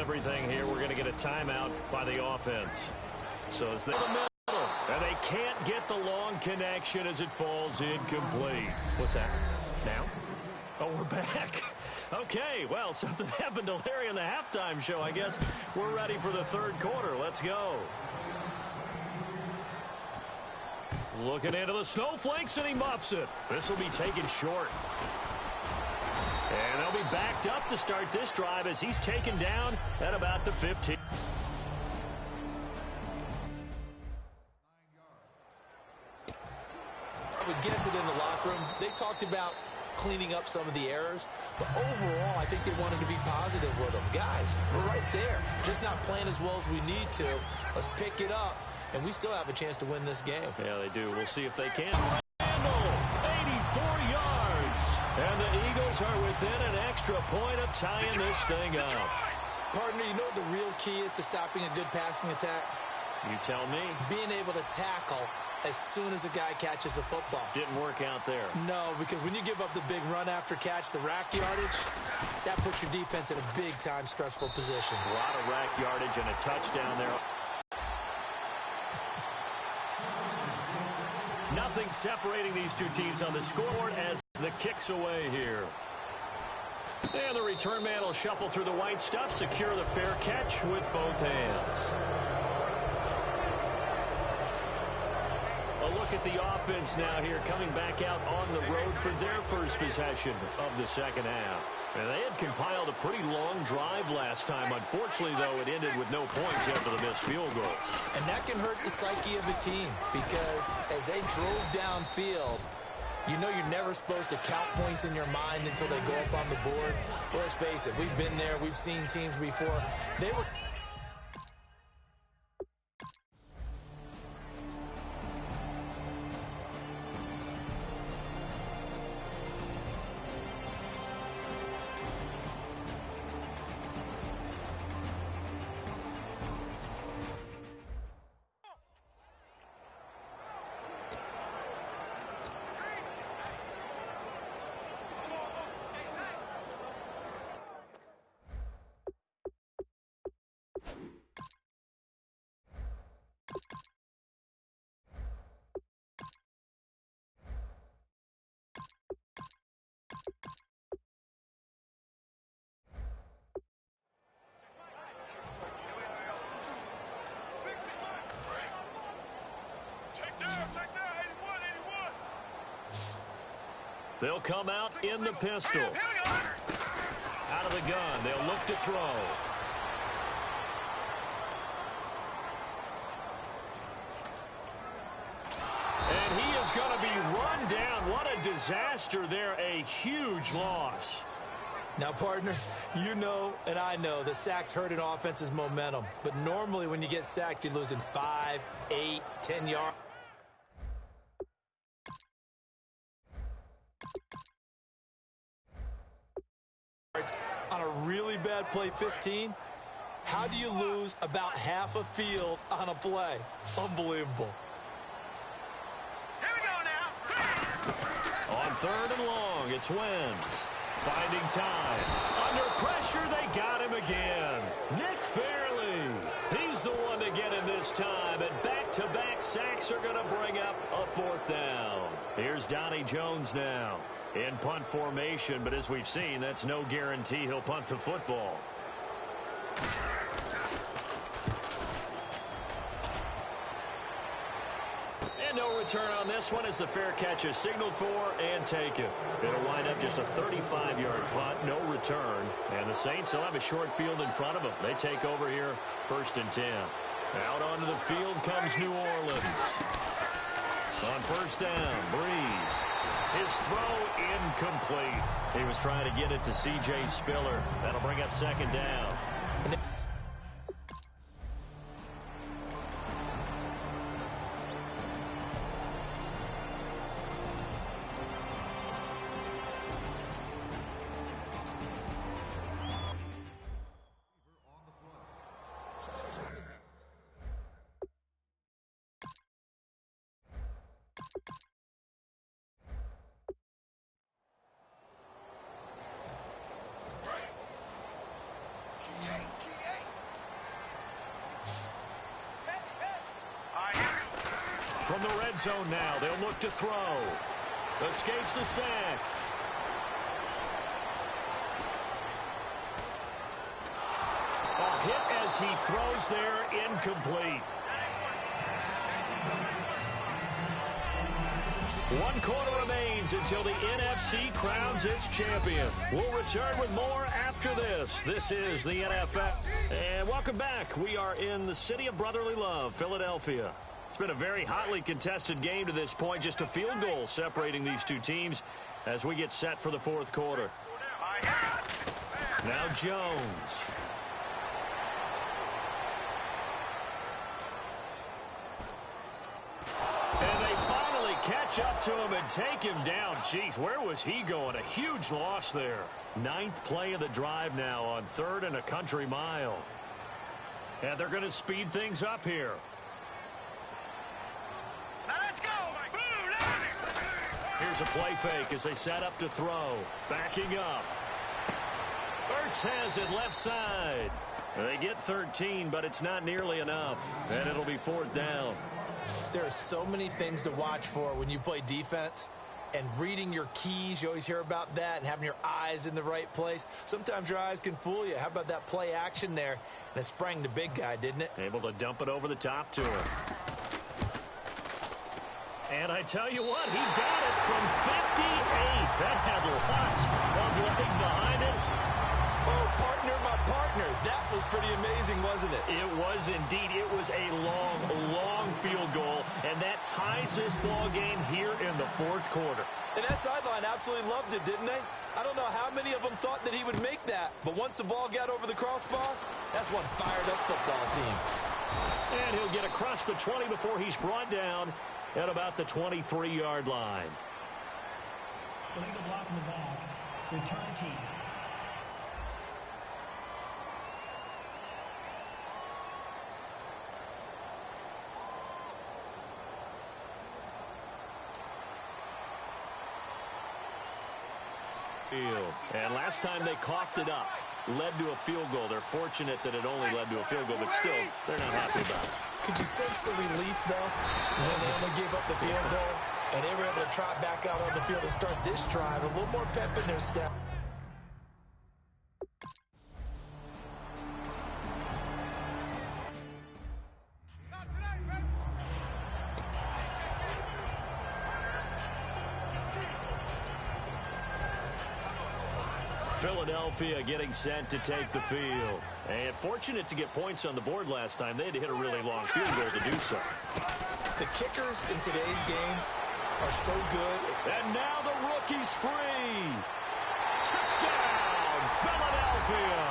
everything here. We're going to get a timeout by the offense. So it's the middle, and they can't get the long connection as it falls incomplete. What's that? Now? Oh, we're back. Okay, well, something happened to Larry in the halftime show, I guess. We're ready for the third quarter. Let's go. Looking into the snowflakes, and he muffs it. This will be taken short. And they'll be backed up to start this drive as he's taken down at about the 15. I would guess it in the locker room. They talked about cleaning up some of the errors, but overall, I think they wanted to be positive with them. Guys, we're right there. Just not playing as well as we need to. Let's pick it up, and we still have a chance to win this game. Yeah, they do. We'll see if they can. Randall, 84 yards. And the Eagles are within an extra point of tying this thing up. Partner, you know what the real key is to stopping a good passing attack? You tell me. Being able to tackle as soon as a guy catches the football. Didn't work out there. No, because when you give up the big run after catch, the rack yardage, that puts your defense in a big-time stressful position. A lot of rack yardage and a touchdown there. Nothing separating these two teams on the scoreboard as the kick's away here. And the return man will shuffle through the white stuff, secure the fair catch with both hands. A look at the offense now here, coming back out on the road for their first possession of the second half. And they had compiled a pretty long drive last time. Unfortunately, though, it ended with no points after the missed field goal. And that can hurt the psyche of a team because as they drove downfield, you know you're never supposed to count points in your mind until they go up on the board. Well, let's face it, we've been there. We've seen teams before. They were... They'll come out in the pistol. Out of the gun, they'll look to throw. And he is going to be run down. What a disaster there. A huge loss. Now, partner, you know and I know that sacks hurt an offense's momentum. But normally when you get sacked, you're losing 5, 8, 10 yards. On a really bad play 15, how do you lose about half a field on a play? Unbelievable. Here we go now. On third and long, it's Wentz. Finding time. Under pressure, they got him again. Nick Fairley. He's the one to get him this time. And back-to-back sacks are going to bring up a fourth down. Here's Donnie Jones now. In punt formation, but as we've seen, that's no guarantee he'll punt the football. And no return on this one as the fair catch is signaled for and taken. It'll wind up just a 35-yard punt, no return. And the Saints will have a short field in front of them. They take over here, 1st and 10. Out onto the field comes New Orleans. On first down, Breeze. His throw incomplete. He was trying to get it to C.J. Spiller. That'll bring up 2nd down. From the red zone now, they'll look to throw. Escapes the sack. A hit as he throws there, incomplete. 1 quarter remains until the NFC crowns its champion. We'll return with more after this. This is the NFL. And welcome back. We are in the city of brotherly love, Philadelphia. It's been a very hotly contested game to this point. Just a field goal separating these two teams as we get set for the fourth quarter. Now Jones. And they finally catch up to him and take him down. Jeez, where was he going? A huge loss there. 9th play of the drive now on 3rd and a country mile. And they're going to speed things up here. Now let's go. Here's a play fake as they set up to throw. Backing up. Ertz has it left side. They get 13, but it's not nearly enough. And it'll be 4th down. There are so many things to watch for when you play defense. And reading your keys, you always hear about that, and having your eyes in the right place. Sometimes your eyes can fool you. How about that play action there? And it sprang the big guy, didn't it? Able to dump it over the top to him. And I tell you what, he got it from 58. That had lots of leg behind it. Oh, partner, my partner. That was pretty amazing, wasn't it? It was indeed. It was a long, long field goal, and that ties this ball game here in the fourth quarter. And that sideline absolutely loved it, didn't they? I don't know how many of them thought that he would make that, but once the ball got over the crossbar, that's one fired-up football team. And he'll get across the 20 before he's brought down at about the 23-yard line. Illegal block in the back. Return team. And last time they coughed it up, led to a field goal. They're fortunate that it only led to a field goal, but still, they're not happy about it. Could you sense the relief, though, when they only gave up the field goal, and they were able to trot back out on the field and start this drive, a little more pep in their step. Philadelphia getting set to take the field. And fortunate to get points on the board last time. They had to hit a really long field goal to do so. The kickers in today's game are so good. And now the rookie's free. Touchdown, Philadelphia.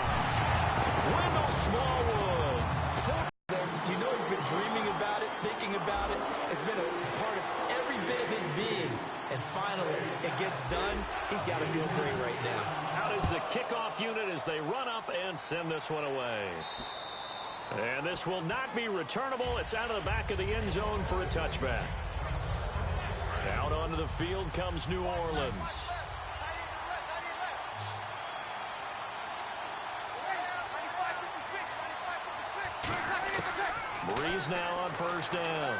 Wendell Smallwood. You know he's been dreaming about it, thinking about it. It's been a part of every bit of his being. And finally, it gets done. He's got to feel great right now. Out is the kickoff unit as they run up and send this one away. And this will not be returnable. It's out of the back of the end zone for a touchback. Out onto the field comes New Orleans. Breeze now on first down.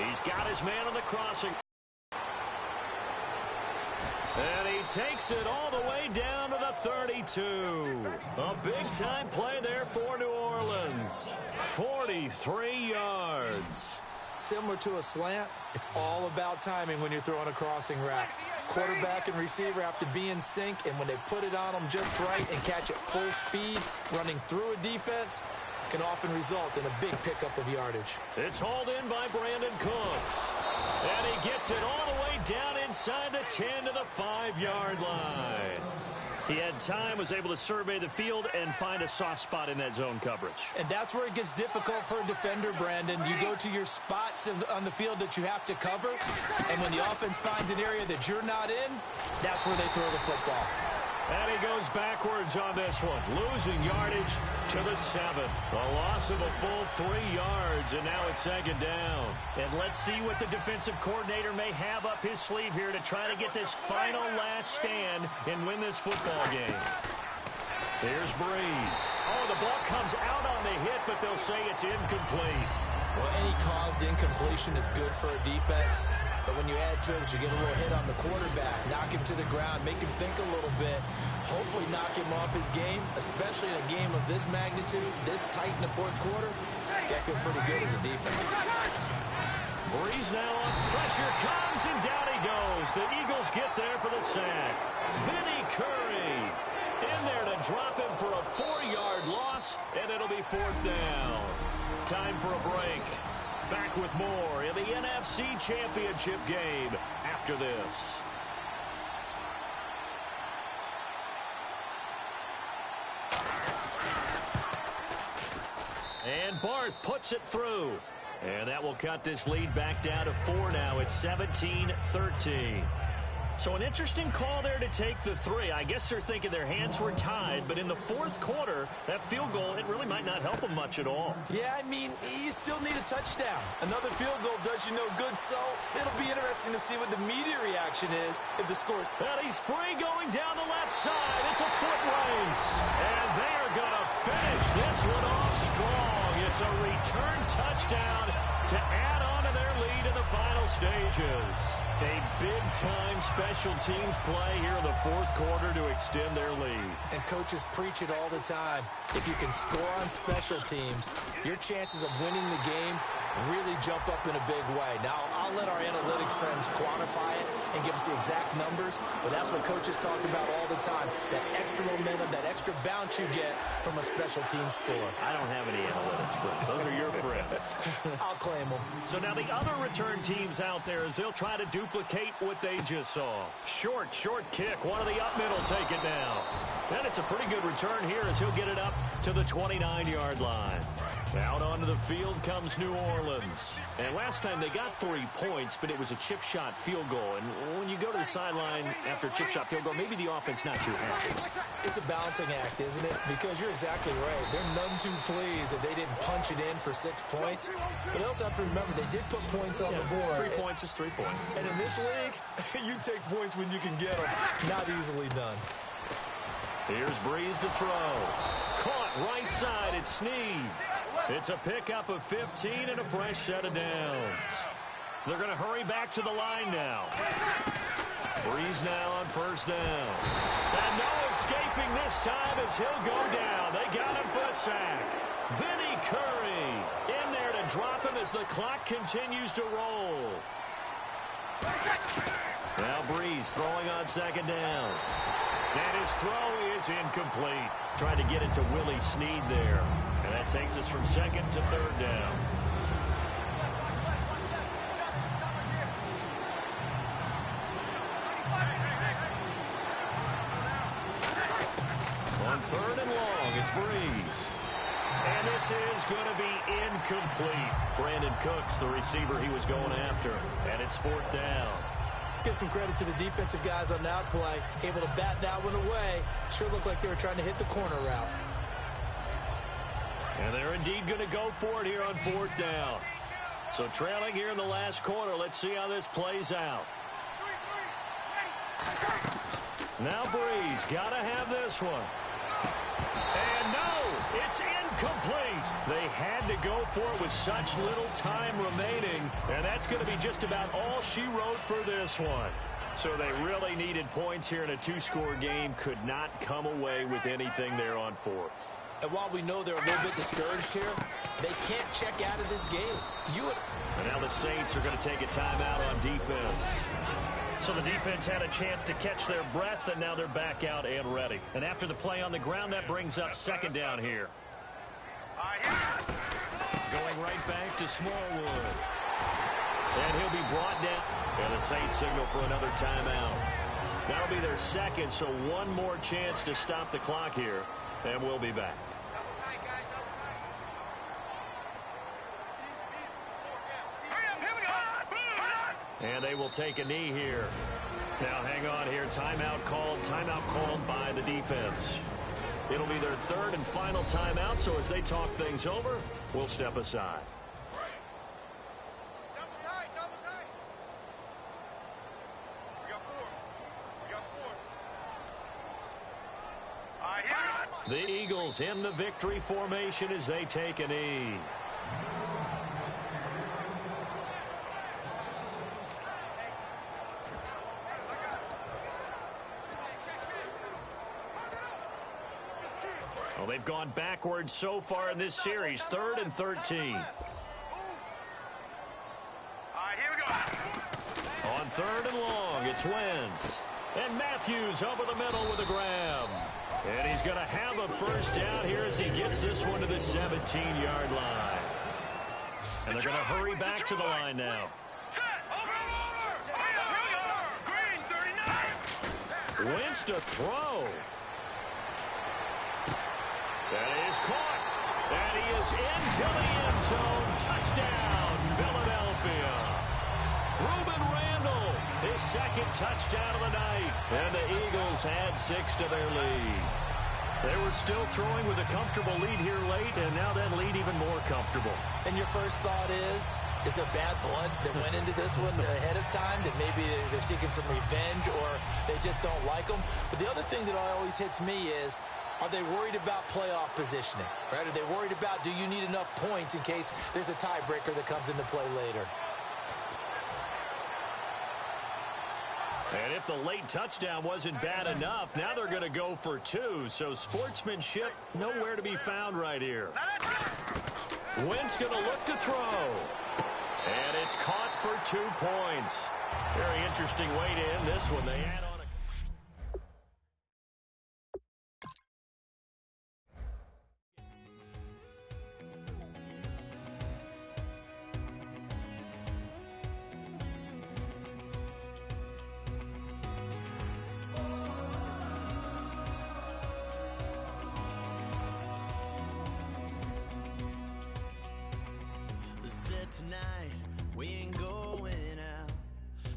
He's got his man on the crossing. And he takes it all the way down to the 32. A big-time play there for New Orleans. 43 yards. Similar to a slant, it's all about timing when you're throwing a crossing route. Quarterback and receiver have to be in sync, and when they put it on them just right and catch it full speed, running through a defense, can often result in a big pickup of yardage. It's hauled in by Brandon Cooks. And he gets it all the way down inside the 10 to the 5-yard line. He had time, was able to survey the field and find a soft spot in that zone coverage. And that's where it gets difficult for a defender, Brandon. You go to your spots on the field that you have to cover, and when the offense finds an area that you're not in, that's where they throw the football. And he goes backwards on this one, losing yardage to the 7. A loss of a full 3 yards, and now it's second down. And let's see what the defensive coordinator may have up his sleeve here to try to get this final last stand and win this football game. Here's Breeze. Oh, the ball comes out on the hit, but they'll say it's incomplete. Well, any caused incompletion is good for a defense. But when you add to it, you get a little hit on the quarterback, knock him to the ground, make him think a little bit, hopefully knock him off his game, especially in a game of this magnitude, this tight in the fourth quarter. That feel pretty good as a defense. Breeze now up. Pressure comes, and down he goes. The Eagles get there for the sack. Vinny Curry in there to drop him for a 4-yard loss, and it'll be 4th down. Time for a break. Back with more in the NFC Championship game after this. And Barth puts it through. And that will cut this lead back down to 4 now. It's 17-13. So an interesting call there to take the 3. I guess they're thinking their hands were tied, but in the fourth quarter, that field goal, it really might not help them much at all. Yeah, I mean, you still need a touchdown. Another field goal does you no good, so it'll be interesting to see what the media reaction is if the score's... And he's free going down the left side. It's a foot race. And they're going to finish this one off strong. It's a return touchdown to add on to their lead in the final stages. A big-time special teams play here in the fourth quarter to extend their lead. And coaches preach it all the time. If you can score on special teams, your chances of winning the game really jump up in a big way. Now, I'll let our analytics friends quantify it and give us the exact numbers, but that's what coaches talk about all the time, that extra momentum, that extra bounce you get from a special team score. I don't have any analytics friends. Those are your friends. I'll claim them. So now the other return teams out there as they'll try to duplicate what they just saw. Short kick. One of the up middle take it down. And it's a pretty good return here as he'll get it up to the 29-yard line. Out onto the field comes New Orleans. And last time they got 3 points, but it was a chip shot field goal. And when you go to the sideline after a chip shot field goal, maybe the offense not too happy. It's a balancing act, isn't it? Because you're exactly right. They're none too pleased that they didn't punch it in for 6 points. But they also have to remember they did put points on the board. 3 points is 3 points. And in this league, you take points when you can get them. Not easily done. Here's Breeze to throw. Caught right side. It's Snead. It's a pickup of 15 and a fresh set of downs. They're going to hurry back to the line now. Breeze now on first down. And no escaping this time as he'll go down. They got him for a sack. Vinny Curry in there to drop him as the clock continues to roll. Now Breeze throwing on second down. And his throw is incomplete. Trying to get it to Willie Snead there. And that takes us from second to third down. On third and long, it's Breeze. And this is going to be incomplete. Brandon Cooks, the receiver he was going after. And it's 4th down. Let's give some credit to the defensive guys on that play. Able to bat that one away. Sure looked like they were trying to hit the corner route. And they're indeed going to go for it here on 4th down. So trailing here in the last quarter. Let's see how this plays out. Now Breeze got to have this one. And no, it's incomplete. They had to go for it with such little time remaining. And that's going to be just about all she wrote for this one. So they really needed points here in a 2-score game. Could not come away with anything there on 4th. And while we know they're a little bit discouraged here, they can't check out of this game. And now the Saints are going to take a timeout on defense. So the defense had a chance to catch their breath, and now they're back out and ready. And after the play on the ground, that brings up second down here. Going right back to Smallwood. And he'll be brought down. And the Saints signal for another timeout. That'll be their second, so one more chance to stop the clock here. And we'll be back. And they will take a knee here. Now hang on here. Timeout called by the defense. It'll be their third and final timeout, so as they talk things over, we'll step aside. Double tight. We got four. The Eagles in the victory formation as they take a knee. Well, they've gone backwards so far in this series. 3rd and 13. All right, here we go. On 3rd and long, it's Wentz. And Matthews over the middle with a grab. And he's going to have a first down here as he gets this one to the 17-yard line. And they're going to hurry back to the line now. Wentz to throw. That is caught. And he is into the end zone. Touchdown, Philadelphia. Reuben Randall, his 2nd touchdown of the night. And the Eagles add 6 to their lead. They were still throwing with a comfortable lead here late, and now that lead even more comfortable. And your first thought is there bad blood that went into this one ahead of time, that maybe they're seeking some revenge or they just don't like them? But the other thing that always hits me is, are they worried about playoff positioning? Right? Are they worried about, do you need enough points in case there's a tiebreaker that comes into play later? And if the late touchdown wasn't bad enough, now they're going to go for 2. So sportsmanship nowhere to be found right here. Wentz going to look to throw. And it's caught for 2 points. Very interesting way to end this one. They add on tonight, we ain't going out,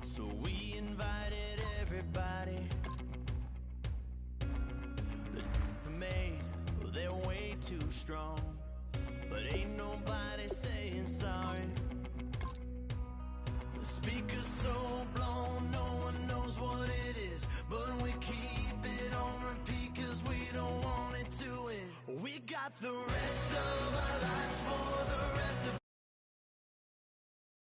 so we invited everybody. The made, well, they're way too strong, but ain't nobody saying sorry. The speaker's so blown, no one knows what it is, but we keep it on repeat 'cause we don't want it to end. We got the